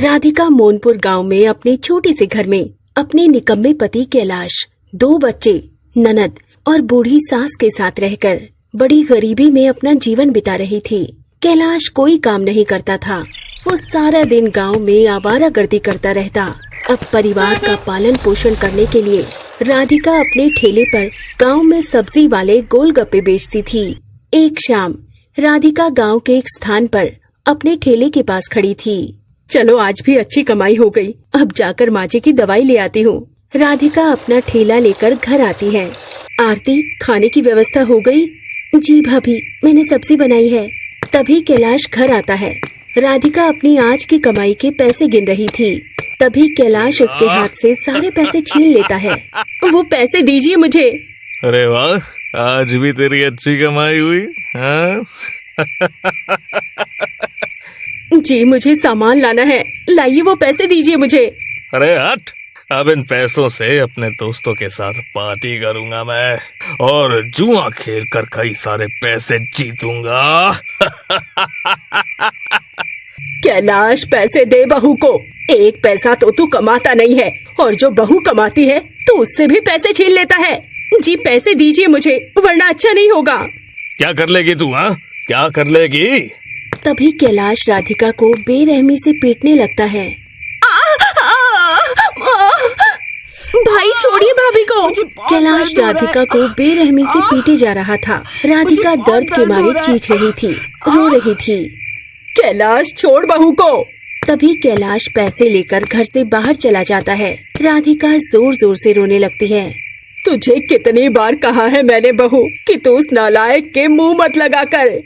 राधिका मोनपुर गांव में अपने छोटे से घर में अपने निकम्मे पति कैलाश, 2 बच्चे, ननद और बूढ़ी सास के साथ रहकर बड़ी गरीबी में अपना जीवन बिता रही थी। कैलाश कोई काम नहीं करता था। वो सारा दिन गांव में आवारागर्दी करता रहता। अब परिवार का पालन पोषण करने के लिए राधिका अपने ठेले पर गांव में सब्जी वाले गोलगप्पे बेचती थी। एक शाम राधिका गांव के एक स्थान पर अपने ठेले के पास खड़ी थी। चलो आज भी अच्छी कमाई हो गई, अब जाकर माँ जी की दवाई ले आती हूँ। राधिका अपना ठेला लेकर घर आती है। आरती, खाने की व्यवस्था हो गई? जी भाभी, मैंने सब्जी बनाई है। तभी कैलाश घर आता है। राधिका अपनी आज की कमाई के पैसे गिन रही थी। तभी कैलाश उसके हाथ से सारे पैसे छीन लेता है। वो पैसे दीजिए मुझे। अरे वाह, आज भी तेरी अच्छी कमाई हुई हाँ? जी मुझे सामान लाना है, लाइए वो पैसे दीजिए मुझे। अरे हट, अब इन पैसों से अपने दोस्तों के साथ पार्टी करूंगा मैं और जुआ खेल कर कई सारे पैसे जीतूंगा। कैलाश, पैसे दे बहू को। 1 पैसा तो तू कमाता नहीं है और जो बहू कमाती है तो उससे भी पैसे छीन लेता है। जी पैसे दीजिए मुझे, वरना अच्छा नहीं होगा। क्या कर लेगी तू हाँ? क्या कर लेगी? तभी कैलाश राधिका को बेरहमी से पीटने लगता है। भाई छोड़िए भाभी को। कैलाश राधिका को बेरहमी से पीटे जा रहा था। राधिका दर्द के मारे चीख रही थी, रो रही थी। कैलाश छोड़ बहू को। तभी कैलाश पैसे लेकर घर से बाहर चला जाता है। राधिका जोर जोर से रोने लगती है। तुझे कितनी बार कहा है मैंने बहू कि तू उस नालायक के मुंह मत लगा कर।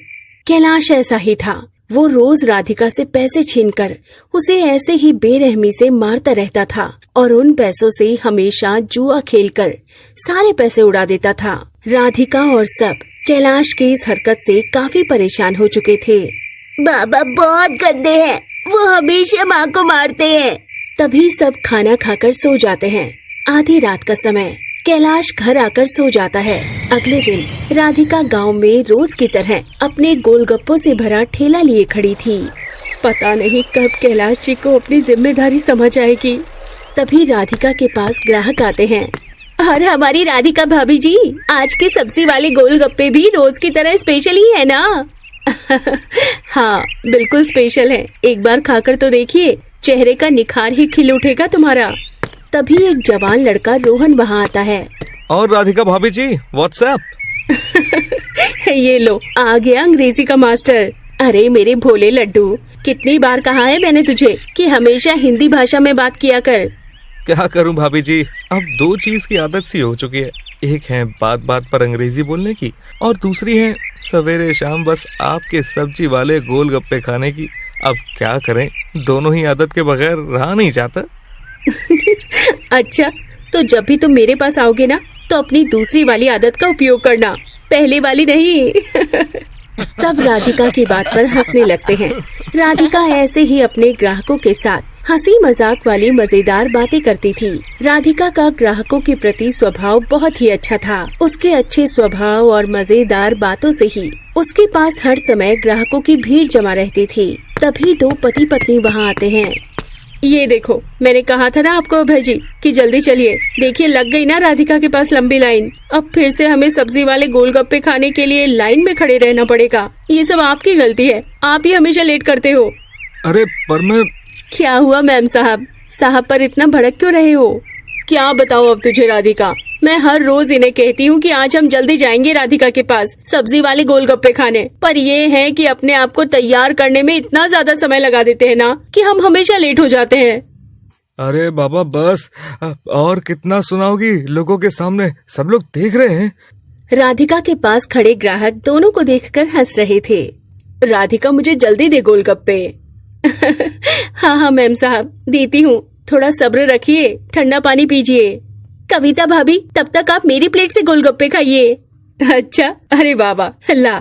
कैलाश ऐसा ही था। वो रोज राधिका से पैसे छीनकर उसे ऐसे ही बेरहमी से मारता रहता था और उन पैसों से हमेशा जुआ खेलकर सारे पैसे उड़ा देता था। राधिका और सब कैलाश की इस हरकत से काफी परेशान हो चुके थे। बाबा बहुत गंदे हैं, वो हमेशा माँ को मारते हैं। तभी सब खाना खाकर सो जाते हैं। आधी रात का समय कैलाश घर आकर सो जाता है। अगले दिन राधिका गांव में रोज की तरह अपने गोलगप्पों से भरा ठेला लिए खड़ी थी। पता नहीं कब कैलाश जी को अपनी जिम्मेदारी समझ आएगी। तभी राधिका के पास ग्राहक आते हैं। और हमारी राधिका भाभी जी, आज के सब्जी वाले गोलगप्पे भी रोज की तरह स्पेशल ही है ना? हाँ बिल्कुल स्पेशल है, एक बार खाकर तो देखिए, चेहरे का निखार ही खिल उठेगा तुम्हारा। तभी एक जवान लड़का रोहन वहाँ आता है। और राधिका भाभी जी, व्हाट्सएप? ये लो, आ गया अंग्रेजी का मास्टर। अरे मेरे भोले लड्डू, कितनी बार कहा है मैंने तुझे कि हमेशा हिंदी भाषा में बात किया कर। क्या करूं भाभी जी, अब 2 चीज की आदत सी हो चुकी है। एक है बात बात पर अंग्रेजी बोलने की और दूसरी है सवेरे शाम बस आपके सब्जी वाले गोलगप्पे खाने की। अब क्या करें, दोनों ही आदत के बगैर रहा नहीं जाता। अच्छा, तो जब भी तुम मेरे पास आओगे ना तो अपनी दूसरी वाली आदत का उपयोग करना, पहले वाली नहीं। सब राधिका की बात पर हंसने लगते हैं। राधिका ऐसे ही अपने ग्राहकों के साथ हंसी मजाक वाली मजेदार बातें करती थी। राधिका का ग्राहकों के प्रति स्वभाव बहुत ही अच्छा था। उसके अच्छे स्वभाव और मजेदार बातों से ही उसके पास हर समय ग्राहकों की भीड़ जमा रहती थी। तभी 2 पति पत्नी वहाँ आते हैं। ये देखो, मैंने कहा था ना आपको अभय जी कि जल्दी चलिए। देखिए लग गई ना राधिका के पास लंबी लाइन। अब फिर से हमें सब्जी वाले गोलगप्पे खाने के लिए लाइन में खड़े रहना पड़ेगा। ये सब आपकी गलती है, आप ही हमेशा लेट करते हो। अरे पर मैं... क्या हुआ मैम साहब पर इतना भड़क क्यों रहे हो? क्या बताऊं अब तुझे राधिका, मैं हर रोज इन्हें कहती हूँ कि आज हम जल्दी जाएंगे राधिका के पास सब्जी वाले गोलगप्पे खाने, पर ये है कि अपने आप को तैयार करने में इतना ज्यादा समय लगा देते हैं ना कि हम हमेशा लेट हो जाते हैं। अरे बाबा बस, और कितना सुनाओगी लोगों के सामने, सब लोग देख रहे हैं। राधिका के पास खड़े ग्राहक दोनों को देखकर हंस रहे थे। राधिका मुझे जल्दी दे गोलगप्पे। हाँ मैम साहब, देती हूँ, थोड़ा सब्र रखिए, ठंडा पानी पीजिए। कविता भाभी, तब तक आप मेरी प्लेट से गोलगप्पे खाइए। अच्छा, अरे बाबा ला।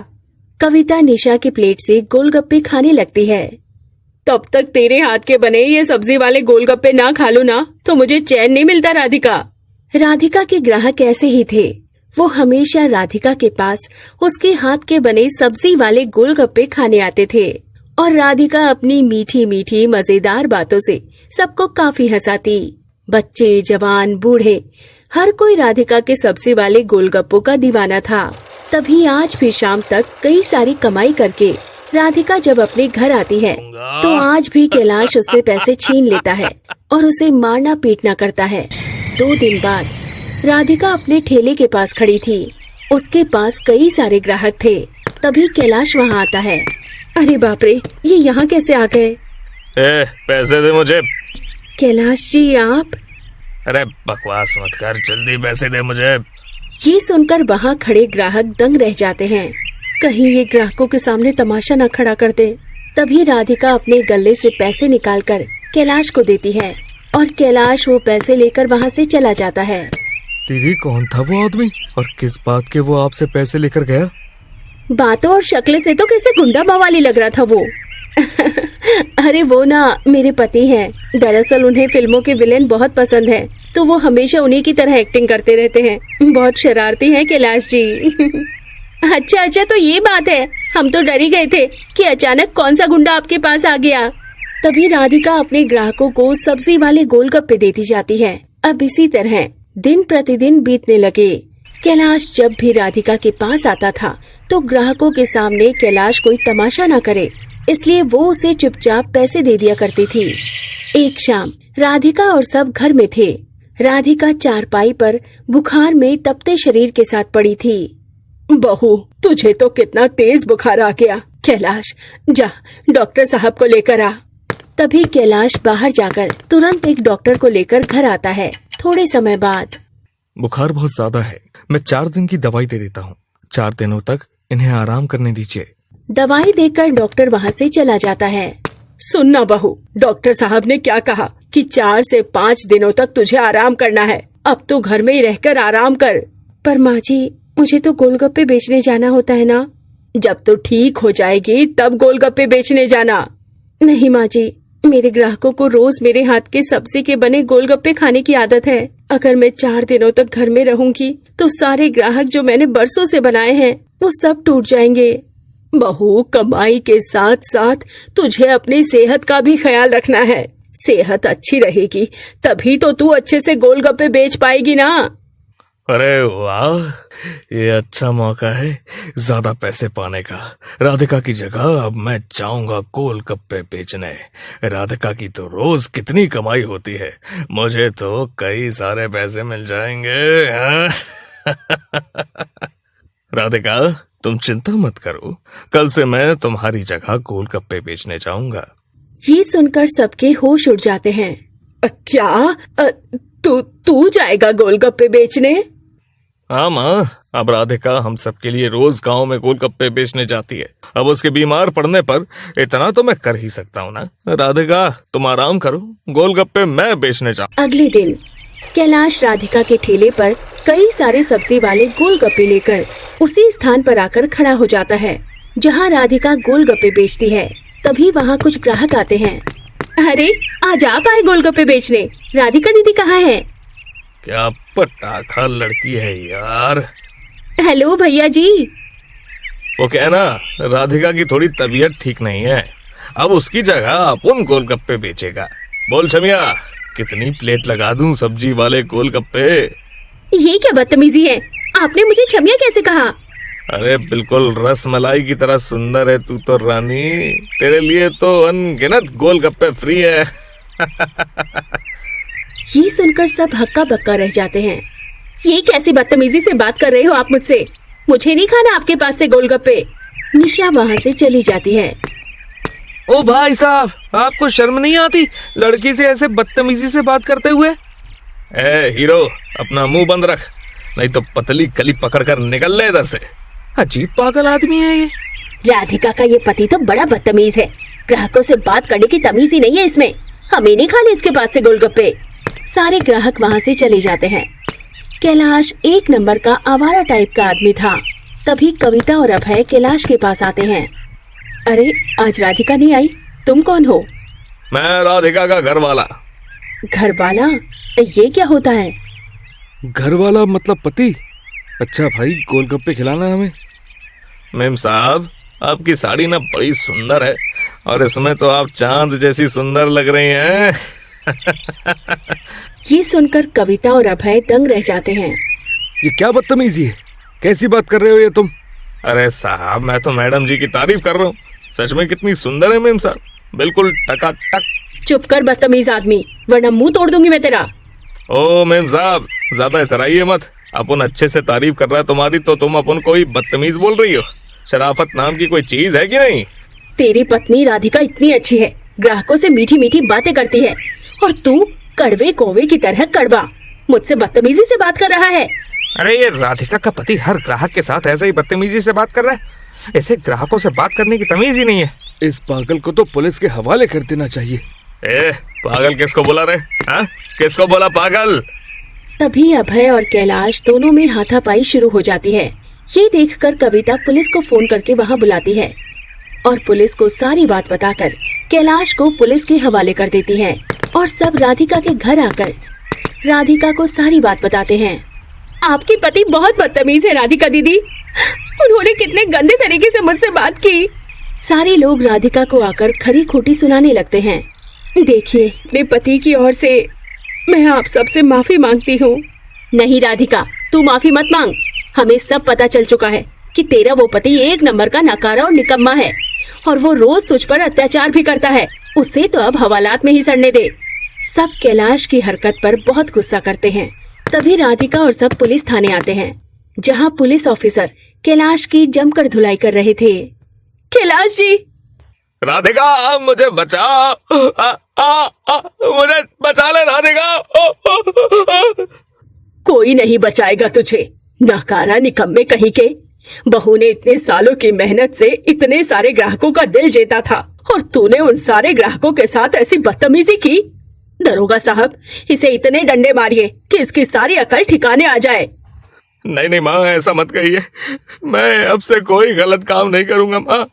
कविता निशा की प्लेट से गोलगप्पे खाने लगती है। तब तक तेरे हाथ के बने ये सब्जी वाले गोलगप्पे ना खा लो ना तो मुझे चैन नहीं मिलता राधिका। राधिका के ग्राहक ऐसे ही थे। वो हमेशा राधिका के पास उसके हाथ के बने सब्जी वाले गोलगप्पे खाने आते थे और राधिका अपनी मीठी मीठी मजेदार बातों से सबको काफी हंसाती। बच्चे, जवान, बूढ़े, हर कोई राधिका के सब्जी वाले गोलगप्पों का दीवाना था। तभी आज भी शाम तक कई सारी कमाई करके राधिका जब अपने घर आती है तो आज भी कैलाश उससे पैसे छीन लेता है और उसे मारना पीटना करता है। 2 दिन बाद राधिका अपने ठेले के पास खड़ी थी। उसके पास कई सारे ग्राहक थे। तभी कैलाश वहाँ आता है। अरे बाप रे, ये यहाँ कैसे आ गए? पैसे दे मुझे। कैलाश जी आप? अरे बकवास मत कर, जल्दी पैसे दे मुझे। ये सुनकर वहाँ खड़े ग्राहक दंग रह जाते हैं। कहीं ये ग्राहकों के सामने तमाशा न खड़ा कर दे। तभी राधिका अपने गले से पैसे निकालकर कैलाश को देती है और कैलाश वो पैसे लेकर वहाँ से चला जाता है। दीदी, कौन था वो आदमी और किस बात के वो आपसे पैसे लेकर गया? बातों और शक्ल से तो कैसे गुंडा बवाली लग रहा था वो। अरे वो ना मेरे पति हैं। दरअसल उन्हें फिल्मों के विलेन बहुत पसंद है, तो वो हमेशा उन्हीं की तरह एक्टिंग करते रहते हैं। बहुत शरारती हैं कैलाश जी। अच्छा, तो ये बात है। हम तो डर ही गए थे कि अचानक कौन सा गुंडा आपके पास आ गया। तभी राधिका अपने ग्राहकों को सब्जी वाले गोलगप्पे देती जाती है। अब इसी तरह दिन प्रतिदिन बीतने लगे। कैलाश जब भी राधिका के पास आता था तो ग्राहकों के सामने कैलाश कोई तमाशा न करे, इसलिए वो उसे चुपचाप पैसे दे दिया करती थी। एक शाम राधिका और सब घर में थे। राधिका चारपाई पर बुखार में तपते शरीर के साथ पड़ी थी। बहू, तुझे तो कितना तेज बुखार आ गया। कैलाश, जा डॉक्टर साहब को लेकर आ। तभी कैलाश बाहर जाकर तुरंत एक डॉक्टर को लेकर घर आता है। थोड़े समय बाद, बुखार बहुत ज्यादा है, मैं 4 दिन की दवाई दे देता हूँ। 4 दिनों तक इन्हें आराम करने दीजिए। दवाई देकर डॉक्टर वहाँ से चला जाता है। सुनना बहू, डॉक्टर साहब ने क्या कहा कि 4 से 5 दिनों तक तुझे आराम करना है। अब तो घर में ही रहकर आराम कर। पर माँ जी, मुझे तो गोलगप्पे बेचने जाना होता है ना। जब तो ठीक हो जाएगी तब गोलगप्पे बेचने जाना। नहीं माँ जी, मेरे ग्राहकों को रोज मेरे हाथ के सब्जी के बने गोलगप्पे खाने की आदत है। अगर मैं 4 दिनों तक घर में रहूंगी तो सारे ग्राहक जो मैंने बरसों से बनाए हैं वो सब टूट जाएंगे। बहू, कमाई के साथ साथ तुझे अपनी सेहत का भी ख्याल रखना है। सेहत अच्छी रहेगी तभी तो तू अच्छे से गोलगप्पे बेच पाएगी ना। अरे वाह, ये अच्छा मौका है ज्यादा पैसे पाने का। राधिका की जगह अब मैं जाऊंगा गोलगप्पे बेचने। राधिका की तो रोज कितनी कमाई होती है, मुझे तो कई सारे पैसे मिल जाएंगे। राधिका, तुम चिंता मत करो, कल से मैं तुम्हारी जगह गोलगप्पे बेचने जाऊंगा। ये सुनकर सबके होश उड़ जाते हैं। क्या तू जाएगा गोलगप्पे बेचने? हाँ माँ, अब राधिका हम सबके लिए रोज गांव में गोलगप्पे बेचने जाती है। अब उसके बीमार पड़ने पर इतना तो मैं कर ही सकता हूँ ना। राधिका, तुम आराम करो, गोलगप्पे मैं बेचने जाऊँ। अगले दिन कैलाश राधिका के ठेले पर कई सारे सब्जी वाले गोलगप्पे लेकर उसी स्थान पर आकर खड़ा हो जाता है जहाँ राधिका गोलगप्पे बेचती है। तभी वहाँ कुछ ग्राहक आते हैं। अरे, आज आप आए गोलगप्पे बेचने? राधिका दीदी कहाँ है? क्या पटाखा लड़की है यार। हेलो भैया जी। वो क्या ना, राधिका की थोड़ी तबीयत ठीक नहीं है, अब उसकी जगह अपन गोलगप्पे बेचेगा। बोल छमिया, कितनी प्लेट लगा दूं सब्जी वाले गोलगप्पे? ये क्या बदतमीजी है? आपने मुझे छमिया कैसे कहा? अरे बिल्कुल रस मलाई की तरह सुंदर है तू तो रानी, तेरे लिए तो अनगिनत गोलगप्पे फ्री है। ये सुनकर सब हक्का बक्का रह जाते हैं। ये कैसी बदतमीजी से बात कर रहे हो आप मुझसे? मुझे नहीं खाना आपके पास से गोलगप्पे। निशा वहाँ से चली जाती है। ओ भाई साहब, आपको शर्म नहीं आती लड़की से ऐसे बदतमीजी से बात करते हुए? ए हीरो, अपना मुंह बंद रख, नहीं तो पतली कली पकड़कर निकल ले इधर से। अजीब पागल आदमी है ये। राधिका का ये पति तो बड़ा बदतमीज है। ग्राहकों से बात करने की तमीज ही नहीं है इसमें। हमें नहीं खाने इसके पास से गोलगप्पे। सारे ग्राहक वहाँ से चले जाते हैं। कैलाश 1 नंबर का आवारा टाइप का आदमी था। तभी कविता और अभय कैलाश के पास आते हैं। अरे, आज राधिका नहीं आई, तुम कौन हो? मैं राधिका का घर वाला। घर वाला? ये क्या होता है? घर वाला मतलब पति? अच्छा भाई, गोलगप्पे खिलाना हमें। मेम साहब, आपकी साड़ी ना बड़ी सुंदर है, और इसमें तो आप चांद जैसी सुंदर लग रही हैं। ये सुनकर कविता और अभय दंग रह जाते हैं। ये क्या बदतमीजी है, कैसी बात कर रहे हो ये तुम? अरे साहब, मैं तो मैडम जी की तारीफ कर रहा हूँ। सच में कितनी सुंदर है मेम साहब, बिल्कुल टकाटक। चुप कर बदतमीज आदमी, वरना मुंह तोड़ दूंगी मैं तेरा। ओ मेम साहब, ज्यादा इतराइए मत। अपन अच्छे से तारीफ कर रहा है तुम्हारी, तो तुम अपन को ही बदतमीज बोल रही हो। शराफत नाम की कोई चीज है कि नहीं? तेरी पत्नी राधिका इतनी अच्छी है, ग्राहकों से मीठी मीठी बातें करती है, और तू कड़वे कौवे की तरह कड़वा मुझसे बदतमीजी से बात कर रहा है। अरे ये राधिका का पति हर ग्राहक के साथ ऐसे ही बदतमीजी से बात कर रहा है। ऐसे ग्राहकों से बात करने की तमीज ही नहीं है। इस पागल को तो पुलिस के हवाले कर देना चाहिए। पागल किसको बोला रे? हाँ, किसको बोला पागल? तभी अभय और कैलाश दोनों में हाथापाई शुरू हो जाती है। ये देखकर कविता पुलिस को फोन करके वहाँ बुलाती है और पुलिस को सारी बात बताकर कैलाश को पुलिस के हवाले कर देती है। और सब राधिका के घर आकर राधिका को सारी बात बताते हैं। आपके पति बहुत बदतमीज है राधिका दीदी, उन्होंने कितने गंदे तरीके से मुझसे बात की। सारे लोग राधिका को आकर खरी खोटी सुनाने लगते हैं। देखिए, मेरे पति की ओर से मैं आप सबसे माफी मांगती हूँ। नहीं राधिका, तू माफी मत मांग। हमें सब पता चल चुका है कि तेरा वो पति एक नंबर का नकारा और निकम्मा है, और वो रोज तुझ पर अत्याचार भी करता है। उसे तो अब हवालात में ही सड़ने दे। सब कैलाश की हरकत पर बहुत गुस्सा करते हैं। तभी राधिका और सब पुलिस थाने आते हैं, जहाँ पुलिस ऑफिसर कैलाश की जमकर धुलाई कर रहे थे। कैलाश जी! राधिका, मुझे बचा, मुझे बचा ले राधिका। कोई नहीं बचाएगा तुझे, नकारा निकम्मे कहीं के। बहू ने इतने सालों की मेहनत से इतने सारे ग्राहकों का दिल जीता था, और तूने उन सारे ग्राहकों के साथ ऐसी बदतमीजी की। दरोगा साहब, इसे इतने डंडे मारिए कि इसकी सारी अकल ठिकाने आ जाए। नहीं नहीं माँ, ऐसा मत कहिए। मैं अब से कोई गलत काम नहीं करूंगा माँ।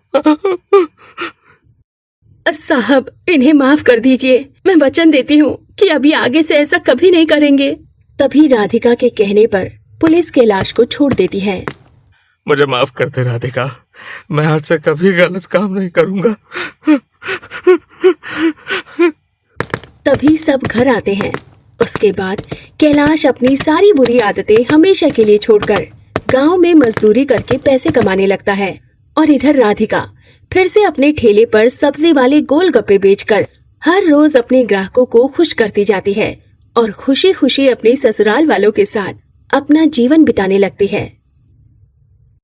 साहब, इन्हें माफ कर दीजिए। मैं वचन देती हूँ कि अभी आगे से ऐसा कभी नहीं करेंगे। तभी राधिका के कहने पर पुलिस कैलाश को छोड़ देती है। मुझे माफ कर दे राधिका, मैं आज से कभी गलत काम नहीं करूंगा। तभी सब घर आते हैं। उसके बाद कैलाश अपनी सारी बुरी आदतें हमेशा के लिए छोड़कर गांव में मजदूरी करके पैसे कमाने लगता है। और इधर राधिका फिर से अपने ठेले पर सब्जी वाले गोलगप्पे बेचकर हर रोज अपने ग्राहकों को खुश करती जाती है और खुशी खुशी अपने ससुराल वालों के साथ अपना जीवन बिताने लगती है।